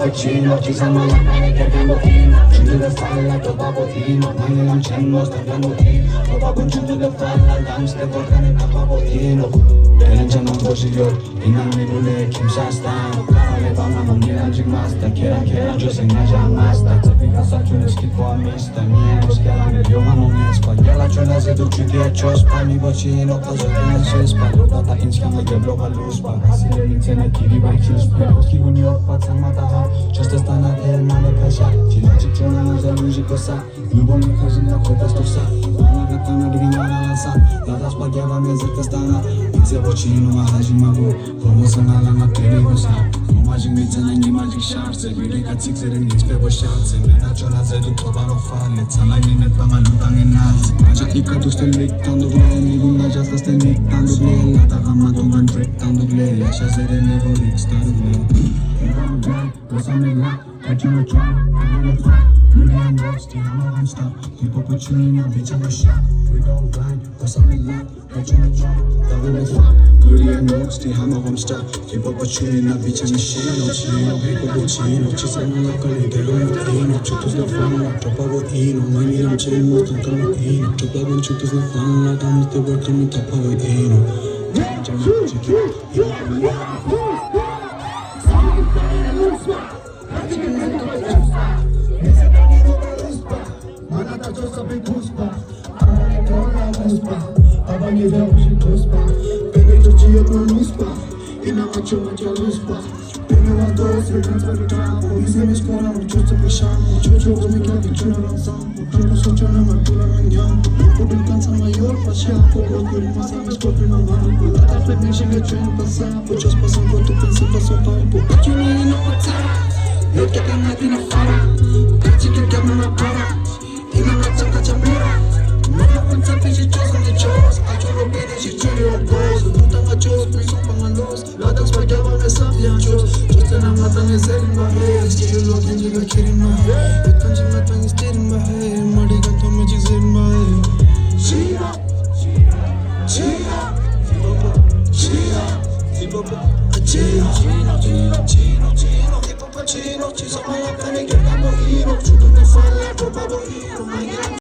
cappuccino, ci siamo lontani che abbiamo fino. Giunto da falla, dopo botino, mani non c'è il nostro bambino. Dopo congiunto da falla, damste portane da babotino. Belencanın koşuyor, inanmı bile kimse aslan. Parale bağlamam inancım hasta, keran çözsen acam hasta. Tabi kasaçınız ki fuamista, miemos que la medio mano nespa. Yela çöla zedu çüdiye çospa, mi bocino kazo tine çespa. Lodata inskama gebloga luspa, kasile nitene kiri bay çuspa. Ki gün yok patsama daha, çöste stana tel male kaşa. Çilacık çöna naza luji kosa, lubomi kajina kotas tursa. Bana gatana divina lansa, ladas pagyava mezeta stana. Itse bocino mahajimago, promoção lá na perigosa. Magic meets and any magic shots. Every day got 6 and it's paper shots. And then I try to say to top on a fall. Let's all I need it from a look on the nuts. Maja ika to still lick down the glare. Nigga just a still lick down the glare. Lata gama to gun break down the glare. Yasha said they never lick down the glare. Cause I'm in luck, catching a drop, I'm in a fuck. Really I'm rusty, I'm not gonna stop. Keep up with you in a bitch, I'm a shot. We don't blind, cause I'm in luck, catching a drop, I'm in a fuck. Really I'm rusty, I'm not gonna stop. Keep up with you in a bitch, I'm a shit. Chino, people go chino, ci sono la calidad, lo latino. Chutos la fama, tropa botino. Mani I'm chilling, most of the latino. Tropa bon chutos la fama, damos the work, I'm tropa botino. No te ganas de una fara, cachi que te amo la para. Y no la chanca chambera. No la cuenta que she chose on the chose. I chose a bit and she chose your goals. Puta ma chose, please open my nose. La dance for java me sap ya chose. Just an amata me set in my head. Still looking to get kid in my head. It comes in my tongue, it's in my head. Muddy gun to me, she's in my head. Chia, chia, chia, Chino, ci sono la cane che cambio hero, ciuto che fa la roba bohino,